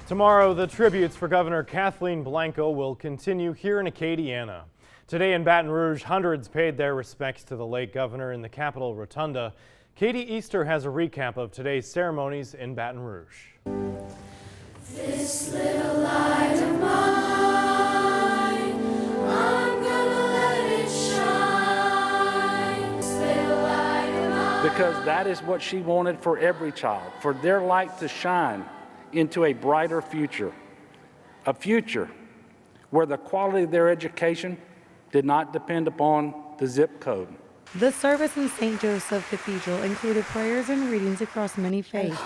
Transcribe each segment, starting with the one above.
Tomorrow, the tributes for Governor Kathleen Blanco will continue here in Acadiana. Today in Baton Rouge, hundreds paid their respects to the late governor in the Capitol Rotunda. Katie Easter has a recap of today's ceremonies in Baton Rouge. This little light of mine, I'm gonna let it shine. This little light of mine. Because that is what she wanted for every child, for their light to shine into a brighter future, a future where the quality of their education did not depend upon the zip code. The service in St. Joseph Cathedral included prayers and readings across many faiths,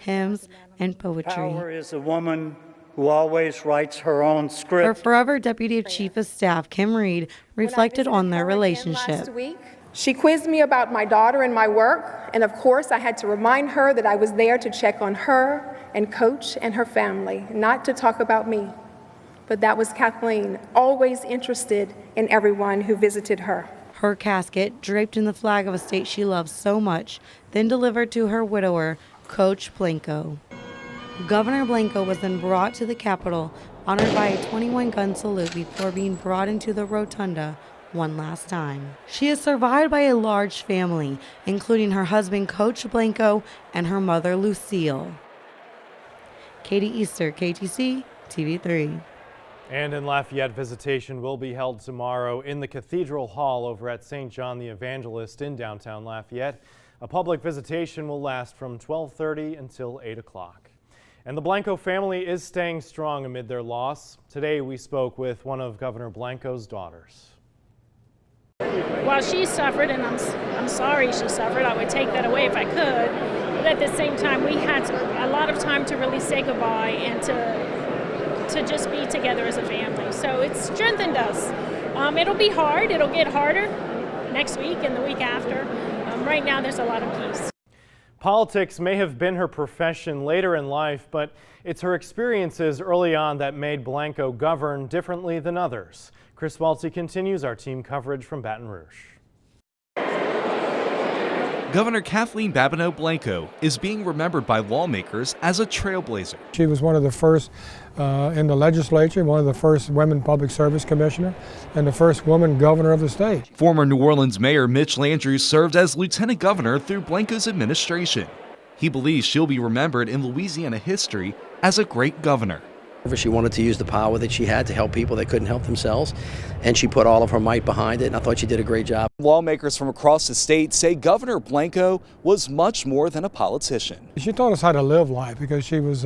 hymns, and poetry. Power is a woman who always writes her own script. Her forever Deputy Chief of Staff, Kim Reed, reflected on their relationship. She quizzed me about my daughter and my work, and of course I had to remind her that I was there to check on her and coach and her family, not to talk about me. But that was Kathleen, always interested in everyone who visited her. Her casket, draped in the flag of a state she loves so much, then delivered to her widower, Coach Blanco. Governor Blanco was then brought to the Capitol, honored by a 21-gun salute before being brought into the rotunda one last time. She is survived by a large family, including her husband, Coach Blanco, and her mother, Lucille. Katie Easter, KATC, TV3. And in Lafayette, visitation will be held tomorrow in the Cathedral Hall over at St. John the Evangelist in downtown Lafayette. A public visitation will last from 12:30 until 8 o'clock. And the Blanco family is staying strong amid their loss. Today we spoke with one of Governor Blanco's daughters. While she suffered, and I'm sorry she suffered, I would take that away if I could, but at the same time we had a lot of time to really say goodbye and to just be together as a family. So it's strengthened us. It'll be hard, it'll get harder next week and the week after. Right now there's a lot of peace. Politics may have been her profession later in life, but it's her experiences early on that made Blanco govern differently than others. Chris Waltzy continues our team coverage from Baton Rouge. Governor Kathleen Blanco is being remembered by lawmakers as a trailblazer. She was one of the first in the legislature, one of the first women public service commissioner, and the first woman governor of the state. Former New Orleans Mayor Mitch Landrieu served as lieutenant governor through Blanco's administration. He believes she'll be remembered in Louisiana history as a great governor. She wanted to use the power that she had to help people that couldn't help themselves, and she put all of her might behind it, and I thought she did a great job. Lawmakers from across the state say Governor Blanco was much more than a politician. She taught us how to live life because she was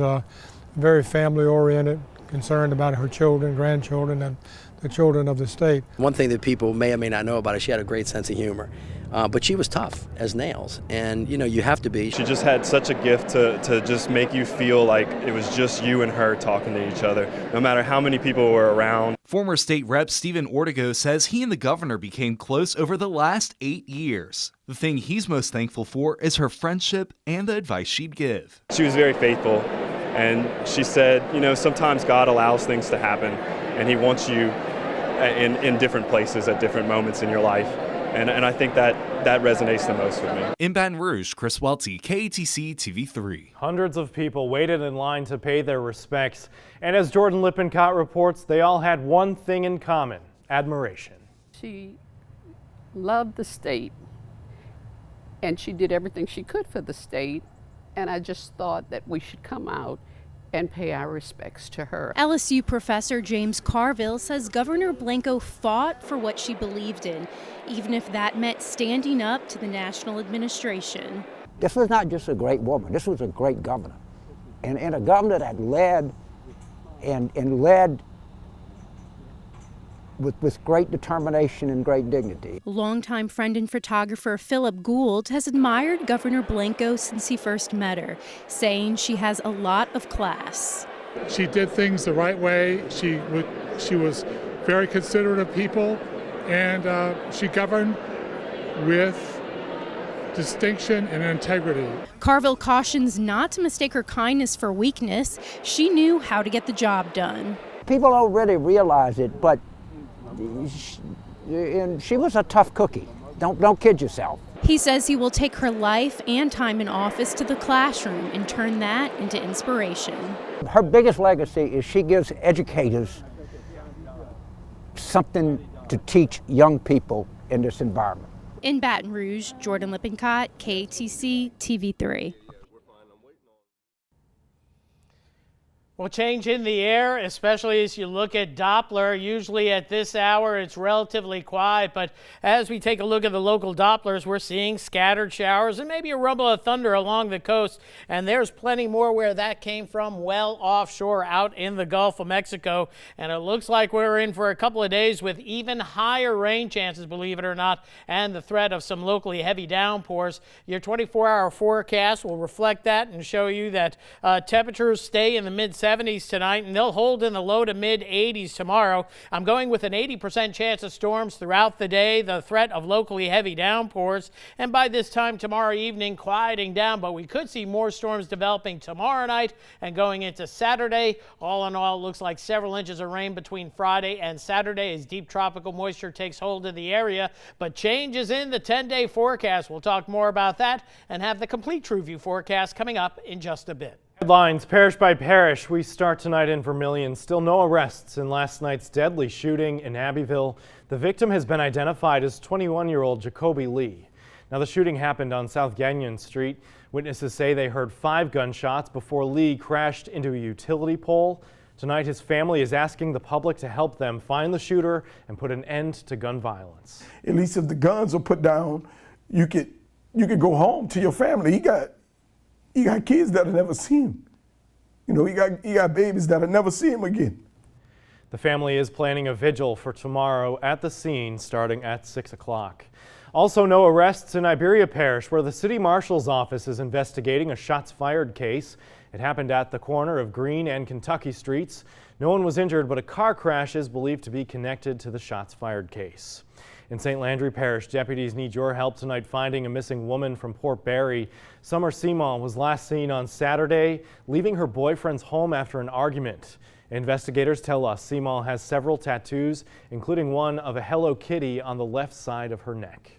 very family-oriented, concerned about her children, grandchildren, and the children of the state. One thing that people may or may not know about her, she had a great sense of humor. But she was tough as nails, and you know, you have to be. She just had such a gift to just make you feel like it was just you and her talking to each other, no matter how many people were around. Former state rep Stephen Ortego says he and the governor became close over the last 8 years. The thing he's most thankful for is her friendship and the advice she'd give. She was very faithful, and she said, you know, sometimes God allows things to happen, and he wants you in different places at different moments in your life. And I think that resonates the most with me. In Baton Rouge, Chris Welty, KATC TV3. Hundreds of people waited in line to pay their respects. And as Jordan Lippincott reports, they all had one thing in common: admiration. She loved the state, and she did everything she could for the state. And I just thought that we should come out and pay our respects to her. LSU professor James Carville says Governor Blanco fought for what she believed in, even if that meant standing up to the national administration. This was not just a great woman, this was a great governor. And a governor that led and led with great determination and great dignity. Longtime friend and photographer Philip Gould has admired Governor Blanco since he first met her, saying she has a lot of class. She did things the right way. She was very considerate of people, and she governed with distinction and integrity. Carville cautions not to mistake her kindness for weakness. She knew how to get the job done. People don't really realize it, but she was a tough cookie. Don't kid yourself. He says he will take her life and time in office to the classroom and turn that into inspiration. Her biggest legacy is she gives educators something to teach young people in this environment. In Baton Rouge, Jordan Lippincott, KATC TV3. Well, change in the air, especially as you look at Doppler. Usually at this hour, it's relatively quiet, but as we take a look at the local Dopplers, we're seeing scattered showers and maybe a rumble of thunder along the coast. And there's plenty more where that came from, well offshore out in the Gulf of Mexico. And it looks like we're in for a couple of days with even higher rain chances, believe it or not, and the threat of some locally heavy downpours. Your 24-hour forecast will reflect that and show you that temperatures stay in the mid-70s tonight, and they'll hold in the low to mid-80s tomorrow. I'm going with an 80% chance of storms throughout the day, the threat of locally heavy downpours, and by this time tomorrow evening, quieting down, but we could see more storms developing tomorrow night and going into Saturday. All in all, it looks like several inches of rain between Friday and Saturday as deep tropical moisture takes hold of the area, but changes in the 10-day forecast. We'll talk more about that and have the complete TrueView forecast coming up in just a bit. Headlines parish by parish. We start tonight in Vermilion. Still no arrests in last night's deadly shooting in Abbeville. The victim has been identified as 21-year-old Jacoby Lee. Now, the shooting happened on South Gagnon Street. Witnesses say they heard 5 gunshots before Lee crashed into a utility pole. Tonight, his family is asking the public to help them find the shooter and put an end to gun violence. At least if the guns are put down, you could go home to your family. You got kids that'll never see him. You know, you got babies that'll never see him again. The family is planning a vigil for tomorrow at the scene starting at 6 o'clock. Also, no arrests in Iberia Parish, where the city marshal's office is investigating a shots fired case. It happened at the corner of Green and Kentucky Streets. No one was injured, but a car crash is believed to be connected to the shots fired case. In St. Landry Parish, deputies need your help tonight finding a missing woman from Port Barry. Summer Simon was last seen on Saturday, leaving her boyfriend's home after an argument. Investigators tell us Simon has several tattoos, including one of a Hello Kitty on the left side of her neck.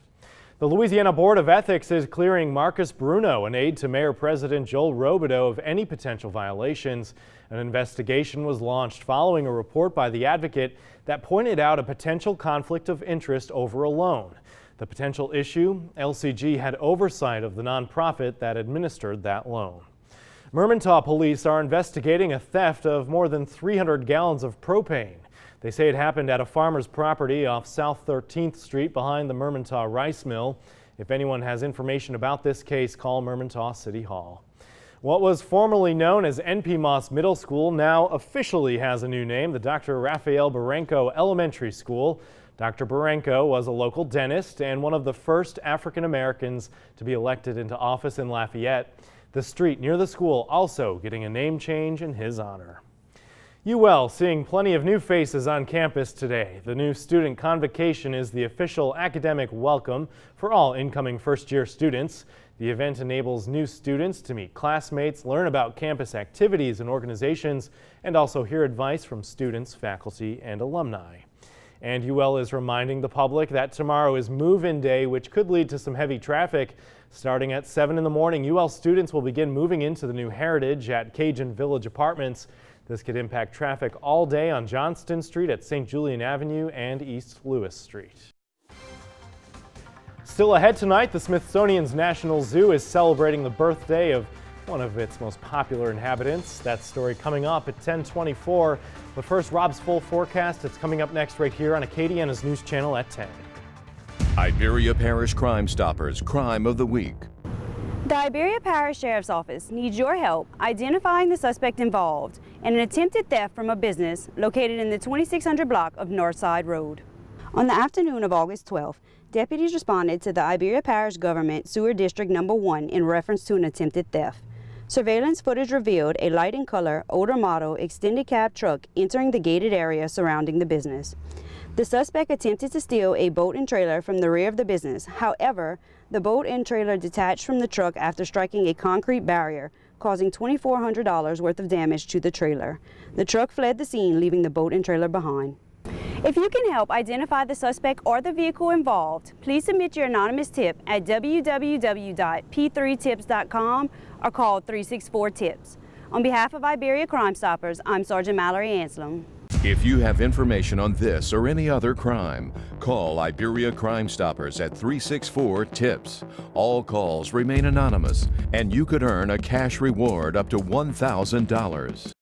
The Louisiana Board of Ethics is clearing Marcus Bruno, an aide to Mayor President Joel Robideau, of any potential violations. An investigation was launched following a report by the advocate that pointed out a potential conflict of interest over a loan. The potential issue, LCG had oversight of the nonprofit that administered that loan. Mermentau police are investigating a theft of more than 300 gallons of propane. They say it happened at a farmer's property off South 13th Street behind the Mermentau rice mill. If anyone has information about this case, call Mermentau City Hall. What was formerly known as NP Moss Middle School now officially has a new name, the Dr. Rafael Barranco Elementary School. Dr. Barranco was a local dentist and one of the first African Americans to be elected into office in Lafayette. The street near the school also getting a name change in his honor. UL seeing plenty of new faces on campus today. The new student convocation is the official academic welcome for all incoming first-year students. The event enables new students to meet classmates, learn about campus activities and organizations, and also hear advice from students, faculty, and alumni. And UL is reminding the public that tomorrow is move-in day, which could lead to some heavy traffic. Starting at 7 in the morning, UL students will begin moving into the new Heritage at Cajun Village Apartments. This could impact traffic all day on Johnston Street at St. Julian Avenue and East Louis Street. Still ahead tonight, the Smithsonian's National Zoo is celebrating the birthday of one of its most popular inhabitants. That story coming up at 10:24. But first, Rob's full forecast. It's coming up next right here on Acadiana's News Channel at 10. Iberia Parish Crime Stoppers Crime of the Week. The Iberia Parish Sheriff's Office needs your help identifying the suspect involved in an attempted theft from a business located in the 2600 block of Northside Road. On the afternoon of August 12th, deputies responded to the Iberia Parish Government Sewer District No. 1 in reference to an attempted theft. Surveillance footage revealed a light in color, older model, extended cab truck entering the gated area surrounding the business. The suspect attempted to steal a boat and trailer from the rear of the business. However, the boat and trailer detached from the truck after striking a concrete barrier, causing $2,400 worth of damage to the trailer. The truck fled the scene, leaving the boat and trailer behind. If you can help identify the suspect or the vehicle involved, please submit your anonymous tip at www.p3tips.com or call 364-TIPS. On behalf of Iberia Crime Stoppers, I'm Sergeant Mallory Anselm. If you have information on this or any other crime, call Iberia Crime Stoppers at 364-TIPS. All calls remain anonymous, and you could earn a cash reward up to $1,000.